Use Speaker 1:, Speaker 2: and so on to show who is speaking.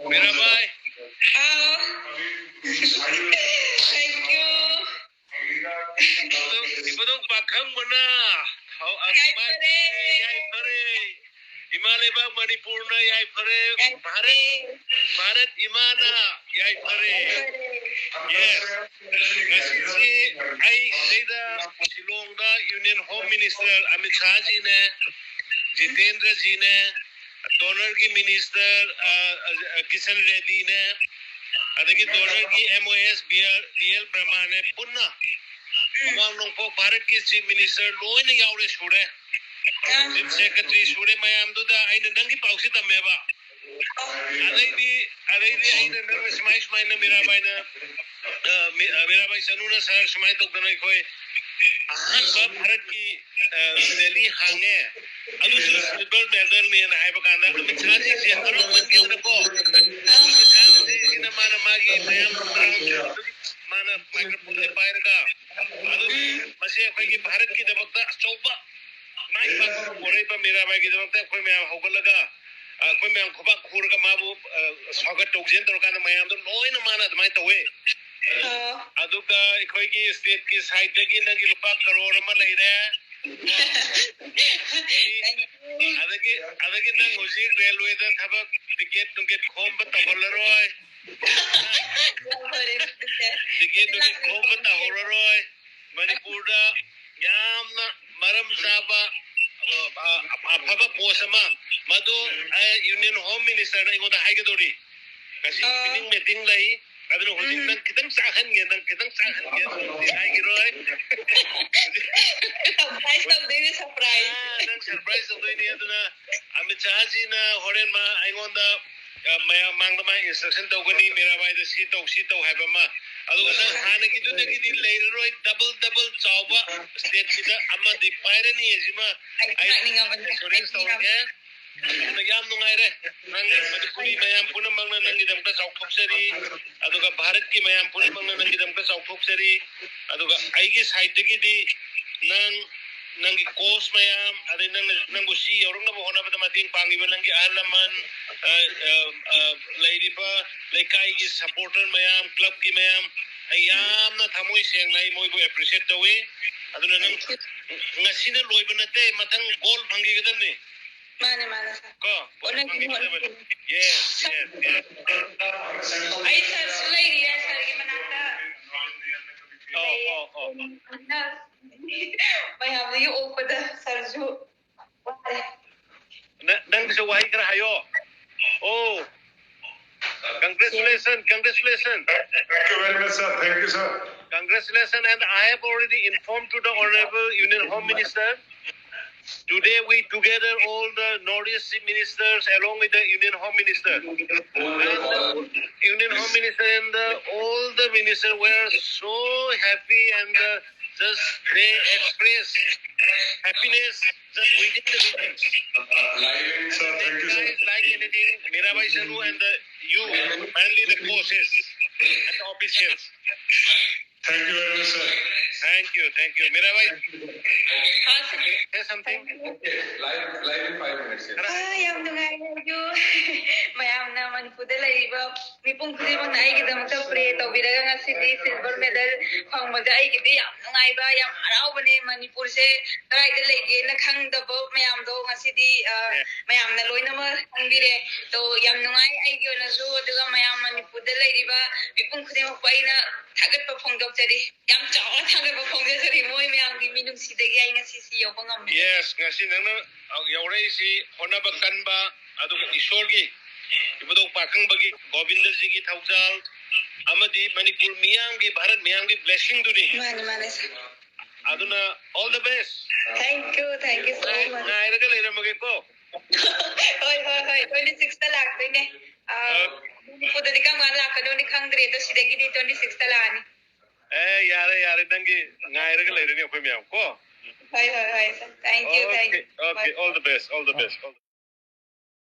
Speaker 1: Mirabai.
Speaker 2: Thank you.
Speaker 1: Ibadong pakhang mo na. Yay pare. Imaleba Manipur na yay pare. Bharat Imana yay pare. Yes. Kasi ay sayda Shillongda Union Home Minister Amit Shah ji ne, Jitendra ji ne, donor ki minister Kishan Reddy ne, adagi donor ki MOS BL Brahma ne punna amang nong po Bharat ki chief minister loy ne yaure shure chief secretary shure mayam do da aina dangi pausi tameba adai aina nang smai na Mirabai sanuna sar smai to ganai khoi ahan ba Bharat ki rally hange adu silver medal ne na hai bakanda amit chaji se haro man ki na ko chaji sina mana magi mayam mana microphone pair ka adu mase khoi ki Bharat ki damakta chauba mai ba korai ba Mirabai ki damakta khoi mayam hogalaga khoi mayam khoba khurga mabu swagat tokjen torkana mayam do loina mana admai towe aduka khoi ki state ki side ki nangi lupa crore ma leire adagi nang hoji railway da thabak ticket khom ba taholroi ticket khom ba taholroi Manipur da yamna maram saba afaba posama madu Union Home Minister na ingoda haigedori kasi evening meeting lai adunu hoji nang kitang sakhan nge haigiroi
Speaker 2: surprise
Speaker 1: nang surprise doi ni aduna Amit Shah ji na horen ma aingonda maya mangda ma instruction togani Mirabai da si tau haiba ma aduga nang hana ki du ki di leiroi double chauba state ki da amma di pairani ejima ai insurance tawge na yam nungai re nang Manipuri mayam puna mangna nangi damka chauphopsari aduga Bharat ki mayam puna mangna nangi damka chauphopsari aduga aigi side ki di nangi course mayam ade nangu si yorong na bohona bata mating pangiba nangi alaman ladiba laikai ki supporter mayam club ki mayam ayam na thamoi seng lai moi bo appreciate tawe aduna nang ngasina loiba nate matang goal phangi gadam ni
Speaker 2: Mana
Speaker 1: ko yes
Speaker 2: ay sir lady ya sir ki manata may have you open the sarju
Speaker 1: nang so wahi kara hayo oh congratulations
Speaker 3: Thank you very much, sir. Thank you, sir.
Speaker 1: Congratulations, and I have already informed to the Honorable Union Home Minister. Today we together all the Northeast ministers along with the Union Home Minister. And the Union Home Minister and all the ministers were so happy and just they expressed happiness just within the meetings.
Speaker 3: Sir, thank you, sir.
Speaker 1: Like anything, Mirabai Sanu and you, mainly the coaches and the officials.
Speaker 3: Thank you very much, sir.
Speaker 1: Thank you. Mirabai, say something.
Speaker 3: Live in 5 minutes.
Speaker 2: yam nungai you mayam na Manipur da laiba mipung khudi mang nai ki dam ta pray to biraga ngasi di silver medal phang ma dai ki di yam nungai ba yam harau bane Manipur se rai da lege na khang da bo mayam do ngasi di mayam na loina ma bire to yam nungai ai gi na zo da mayam Manipur da laiba mipung khudi ma pai na thagat pa phong dok chari yam chaw thagat pa phong chari moi mayam gi minung si da gi ai ngasi si yo pangam
Speaker 1: Yes, ngasi nangna yaurei si hona bakan ba adu ishor gi ibado pakang bagi Govinda ji gi thaujal amadi Manipur miyam gi Bharat miyam gi blessing duni
Speaker 2: mane
Speaker 1: aduna all the best.
Speaker 2: Thank you so much.
Speaker 1: Na iraga leira mage ko
Speaker 2: Hoy 26 ta lak toy ne puda di kam la ka do ni khang dre to sidagi di 26 ta la ni
Speaker 1: yare dangi na iraga leira ni khoi miyam ko
Speaker 2: hoy thank you
Speaker 1: okay all the best